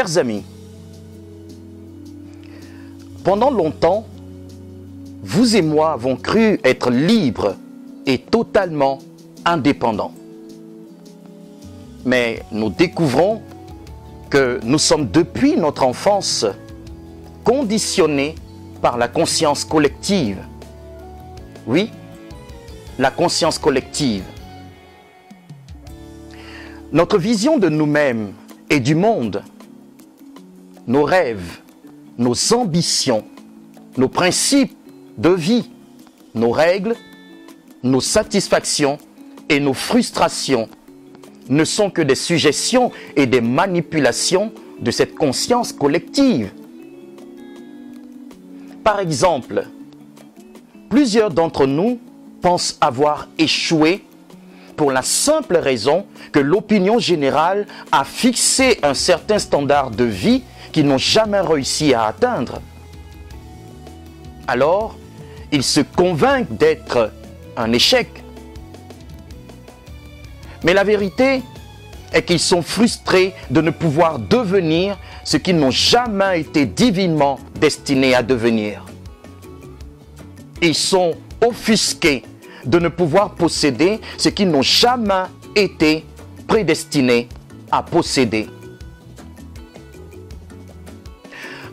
Chers amis, pendant longtemps, vous et moi avons cru être libres et totalement indépendants. Mais nous découvrons que nous sommes depuis notre enfance conditionnés par la conscience collective. Oui, la conscience collective. Notre vision de nous-mêmes et du monde, nos rêves, nos ambitions, nos principes de vie, nos règles, nos satisfactions et nos frustrations ne sont que des suggestions et des manipulations de cette conscience collective. Par exemple, plusieurs d'entre nous pensent avoir échoué pour la simple raison que l'opinion générale a fixé un certain standard de vie qu'ils n'ont jamais réussi à atteindre. Alors, ils se convainquent d'être un échec. Mais la vérité est qu'ils sont frustrés de ne pouvoir devenir ce qu'ils n'ont jamais été divinement destinés à devenir. Ils sont offusqués de ne pouvoir posséder ce qu'ils n'ont jamais été prédestinés à posséder.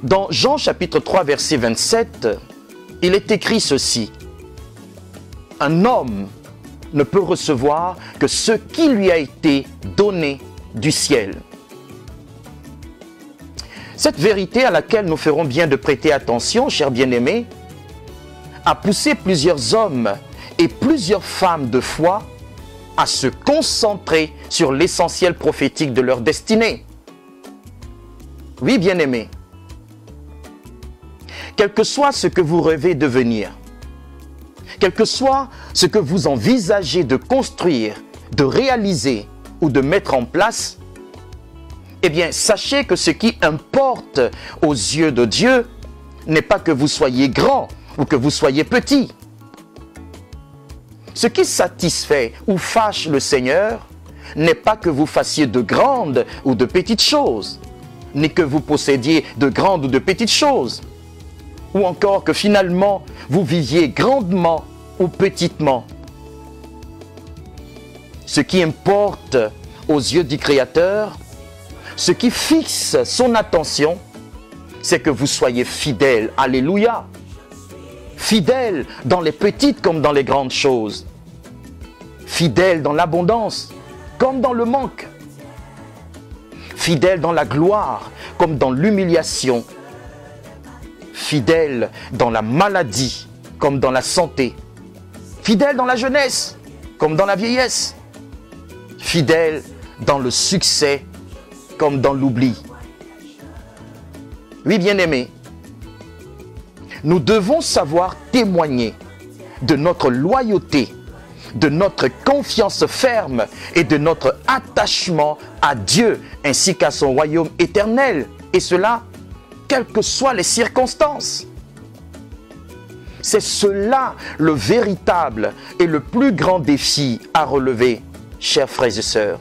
Dans Jean chapitre 3 verset 27, il est écrit ceci: un homme ne peut recevoir que ce qui lui a été donné du ciel. Cette vérité à laquelle nous ferons bien de prêter attention, chers bien-aimés, a poussé plusieurs hommes et plusieurs femmes de foi à se concentrer sur l'essentiel prophétique de leur destinée. Oui, bien-aimés, quel que soit ce que vous rêvez devenir, quel que soit ce que vous envisagez de construire, de réaliser ou de mettre en place, eh bien, sachez que ce qui importe aux yeux de Dieu n'est pas que vous soyez grand ou que vous soyez petit. Ce qui satisfait ou fâche le Seigneur n'est pas que vous fassiez de grandes ou de petites choses, ni que vous possédiez de grandes ou de petites choses, ou encore que finalement vous viviez grandement ou petitement. Ce qui importe aux yeux du Créateur, ce qui fixe son attention, c'est que vous soyez fidèles. Alléluia! Fidèles dans les petites comme dans les grandes choses. Fidèles dans l'abondance comme dans le manque. Fidèles dans la gloire comme dans l'humiliation. Fidèles dans la maladie comme dans la santé. Fidèles dans la jeunesse comme dans la vieillesse. Fidèles dans le succès comme dans l'oubli. Oui, bien-aimés, nous devons savoir témoigner de notre loyauté, de notre confiance ferme et de notre attachement à Dieu ainsi qu'à son royaume éternel. Et cela, quelles que soient les circonstances. C'est cela le véritable et le plus grand défi à relever, chers frères et sœurs.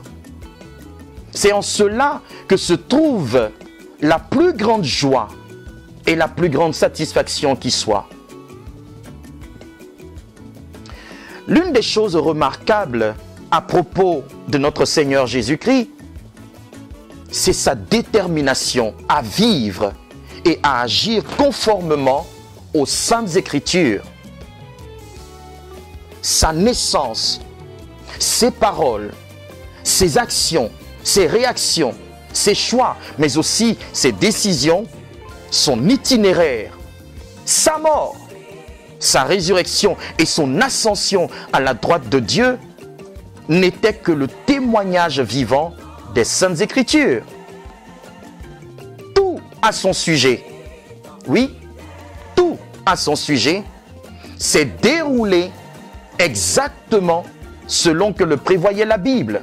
C'est en cela que se trouve la plus grande joie et la plus grande satisfaction qui soit. L'une des choses remarquables à propos de notre Seigneur Jésus-Christ, c'est sa détermination à vivre et à agir conformément aux Saintes Écritures. Sa naissance, ses paroles, ses actions, ses réactions, ses choix, mais aussi ses décisions, son itinéraire, sa mort, sa résurrection et son ascension à la droite de Dieu n'étaient que le témoignage vivant des Saintes Écritures. Tout à son sujet, oui, tout à son sujet, s'est déroulé exactement selon que le prévoyait la Bible.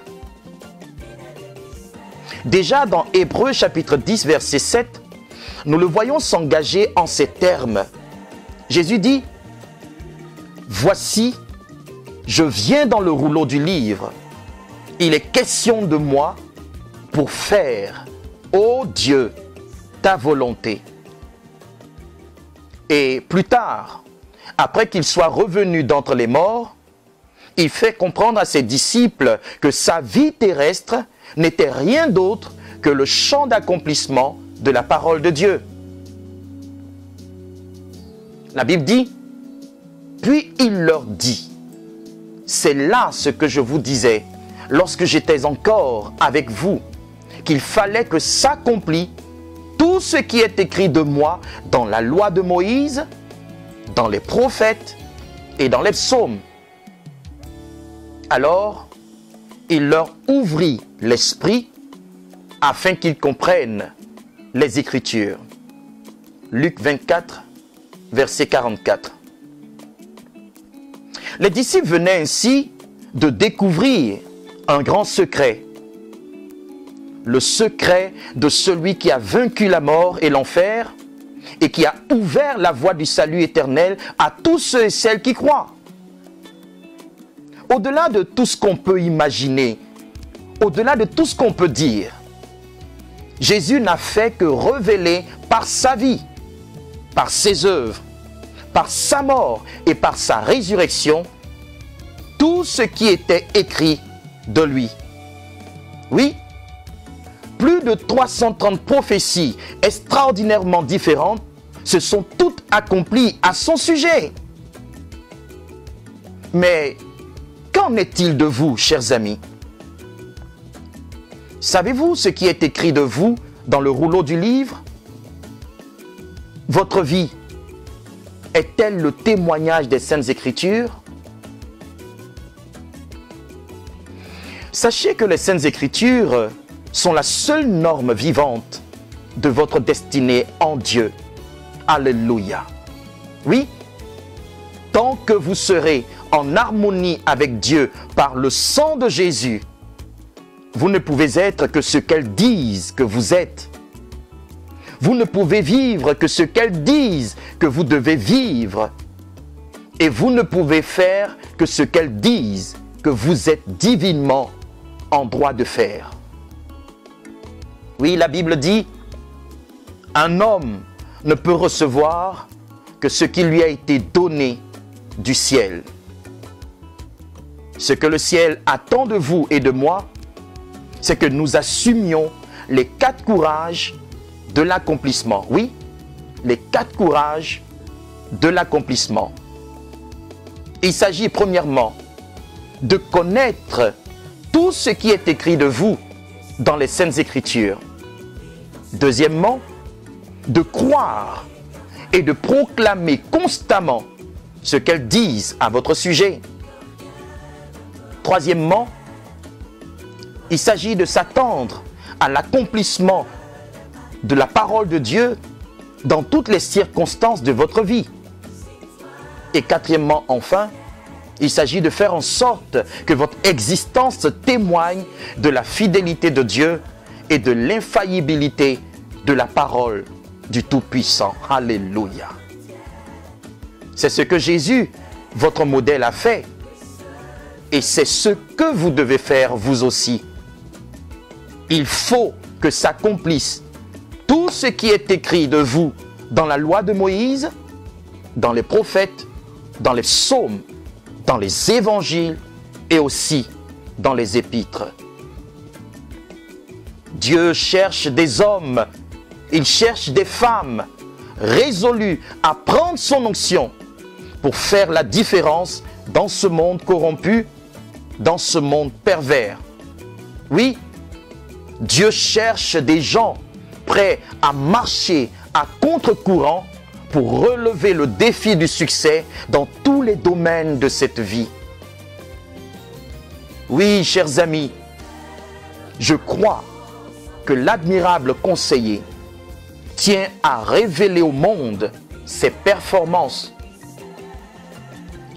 Déjà dans Hébreux chapitre 10 verset 7, nous le voyons s'engager en ces termes. Jésus dit: voici, je viens dans le rouleau du livre. Il est question de moi pour faire ô Dieu, ta volonté. Et plus tard, après qu'il soit revenu d'entre les morts, il fait comprendre à ses disciples que sa vie terrestre n'était rien d'autre que le champ d'accomplissement de la parole de Dieu. La Bible dit, puis il leur dit, c'est là ce que je vous disais lorsque j'étais encore avec vous, qu'il fallait que s'accomplisse tout ce qui est écrit de moi dans la loi de Moïse, dans les prophètes et dans les psaumes. Alors, il leur ouvrit l'esprit afin qu'ils comprennent les Écritures. Luc 24, verset 44. Les disciples venaient ainsi de découvrir un grand secret. Le secret de celui qui a vaincu la mort et l'enfer et qui a ouvert la voie du salut éternel à tous ceux et celles qui croient. Au-delà de tout ce qu'on peut imaginer, au-delà de tout ce qu'on peut dire, Jésus n'a fait que révéler par sa vie, par ses œuvres, par sa mort et par sa résurrection, tout ce qui était écrit de lui. Oui, plus de 330 prophéties extraordinairement différentes se sont toutes accomplies à son sujet. Mais qu'en est-il de vous, chers amis? Savez-vous ce qui est écrit de vous dans le rouleau du livre? Votre vie est-elle le témoignage des Saintes Écritures? Sachez que les Saintes Écritures sont la seule norme vivante de votre destinée en Dieu. Alléluia. Oui, tant que vous serez en harmonie avec Dieu par le sang de Jésus, vous ne pouvez être que ce qu'elles disent que vous êtes. Vous ne pouvez vivre que ce qu'elles disent que vous devez vivre. Et vous ne pouvez faire que ce qu'elles disent que vous êtes divinement en droit de faire. Oui, la Bible dit, un homme ne peut recevoir que ce qui lui a été donné du ciel. Ce que le ciel attend de vous et de moi, c'est que nous assumions les 4 courages de l'accomplissement. Oui, les 4 courages de l'accomplissement. Il s'agit premièrement de connaître tout ce qui est écrit de vous dans les Saintes Écritures. Deuxièmement, de croire et de proclamer constamment ce qu'elles disent à votre sujet. Troisièmement, il s'agit de s'attendre à l'accomplissement de la parole de Dieu dans toutes les circonstances de votre vie. Et quatrièmement, enfin, il s'agit de faire en sorte que votre existence témoigne de la fidélité de Dieu et de l'infaillibilité de la parole du Tout-Puissant. Alléluia. C'est ce que Jésus, votre modèle, a fait. Et c'est ce que vous devez faire vous aussi. Il faut que s'accomplisse tout ce qui est écrit de vous dans la loi de Moïse, dans les prophètes, dans les psaumes, dans les évangiles et aussi dans les épîtres. Dieu cherche des hommes, il cherche des femmes résolus à prendre son onction pour faire la différence dans ce monde corrompu, dans ce monde pervers. Oui, Dieu cherche des gens prêts à marcher à contre-courant pour relever le défi du succès dans tous les domaines de cette vie. Oui, chers amis, je crois que l'admirable conseiller tient à révéler au monde ses performances.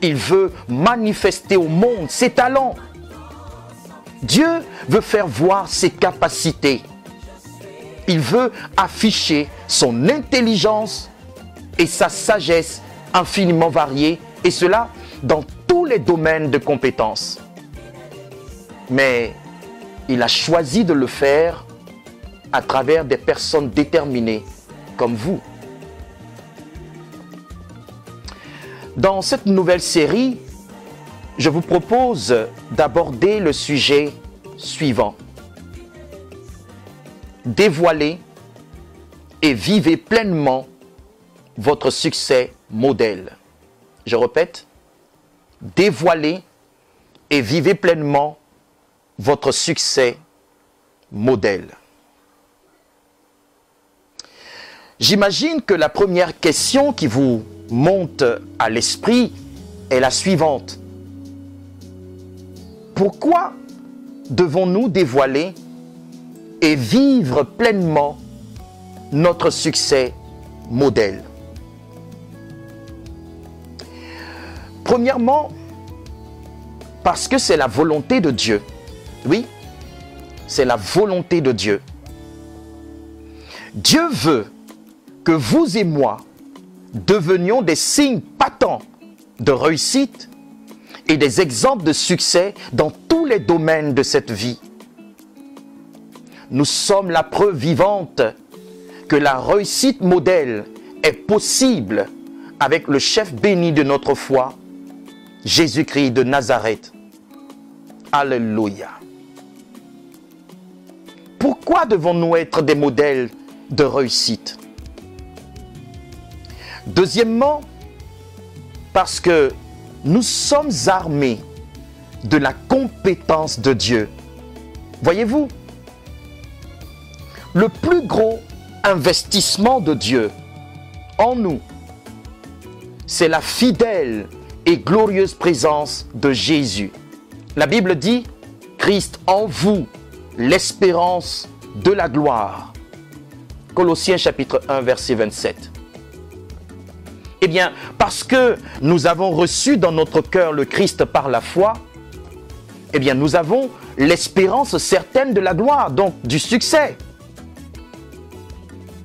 Il veut manifester au monde ses talents. Dieu veut faire voir ses capacités. Il veut afficher son intelligence et sa sagesse infiniment variée, et cela dans tous les domaines de compétences. Mais il a choisi de le faire à travers des personnes déterminées comme vous. Dans cette nouvelle série, je vous propose d'aborder le sujet suivant. Dévoilez et vivez pleinement votre succès modèle. Je répète, dévoilez et vivez pleinement votre succès modèle. J'imagine que la première question qui vous monte à l'esprit est la suivante. Pourquoi devons-nous dévoiler et vivre pleinement notre succès modèle? Premièrement, parce que c'est la volonté de Dieu. Oui, c'est la volonté de Dieu. Dieu veut que vous et moi devenions des signes patents de réussite et des exemples de succès dans tous les domaines de cette vie. Nous sommes la preuve vivante que la réussite modèle est possible avec le chef béni de notre foi, Jésus-Christ de Nazareth. Alléluia. Pourquoi devons-nous être des modèles de réussite? Deuxièmement, parce que nous sommes armés de la compétence de Dieu. Voyez-vous, le plus gros investissement de Dieu en nous, c'est la fidèle et glorieuse présence de Jésus. La Bible dit, Christ en vous, l'espérance de la gloire. Colossiens chapitre 1, verset 27. Eh bien, parce que nous avons reçu dans notre cœur le Christ par la foi, eh bien, nous avons l'espérance certaine de la gloire, donc du succès.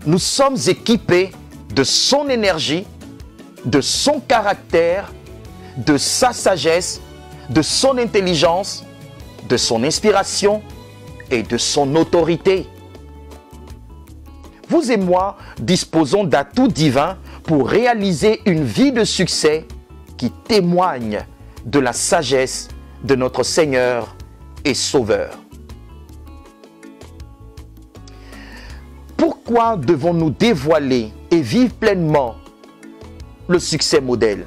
Nous sommes équipés de son énergie, de son caractère, de sa sagesse, de son intelligence, de son inspiration et de son autorité. Vous et moi disposons d'atouts divins pour réaliser une vie de succès qui témoigne de la sagesse de notre Seigneur et Sauveur. Pourquoi devons-nous dévoiler et vivre pleinement le succès modèle?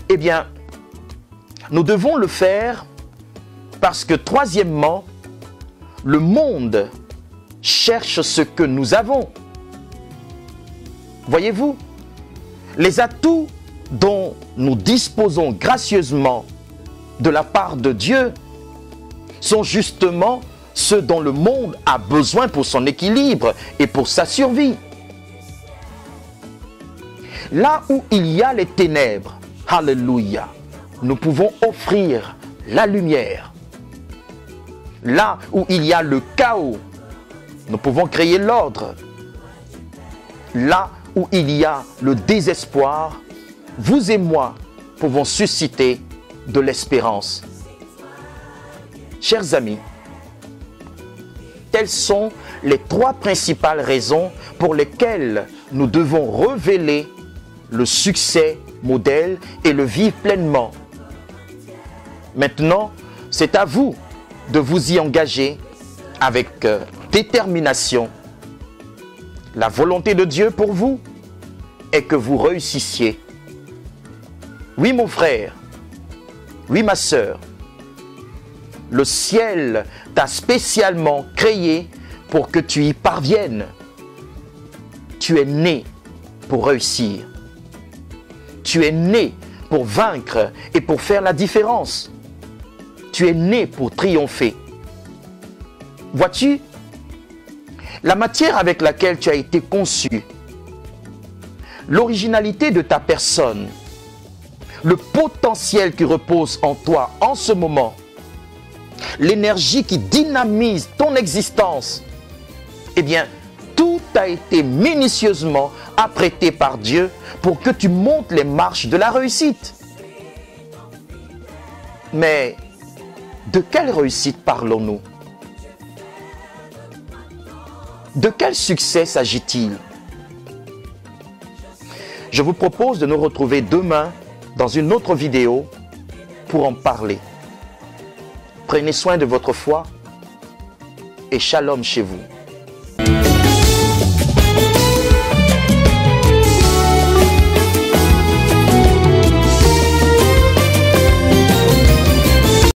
Eh bien, nous devons le faire parce que, troisièmement, le monde cherche ce que nous avons. Voyez-vous, les atouts dont nous disposons gracieusement de la part de Dieu sont justement ceux dont le monde a besoin pour son équilibre et pour sa survie. Là où il y a les ténèbres, alléluia, nous pouvons offrir la lumière. Là où il y a le chaos, nous pouvons créer l'ordre. Là où il y a le désespoir, vous et moi pouvons susciter de l'espérance. Chers amis, telles sont les trois principales raisons pour lesquelles nous devons révéler le succès modèle et le vivre pleinement. Maintenant, c'est à vous de vous y engager avec détermination. La volonté de Dieu pour vous est que vous réussissiez. Oui, mon frère, oui, ma sœur, le ciel t'a spécialement créé pour que tu y parviennes. Tu es né pour réussir. Tu es né pour vaincre et pour faire la différence. Tu es né pour triompher. Vois-tu, la matière avec laquelle tu as été conçu, l'originalité de ta personne, le potentiel qui repose en toi en ce moment, l'énergie qui dynamise ton existence, eh bien, tout a été minutieusement apprêté par Dieu pour que tu montes les marches de la réussite. Mais de quelle réussite parlons-nous? De quel succès s'agit-il? Je vous propose de nous retrouver demain dans une autre vidéo pour en parler. Prenez soin de votre foi et shalom chez vous.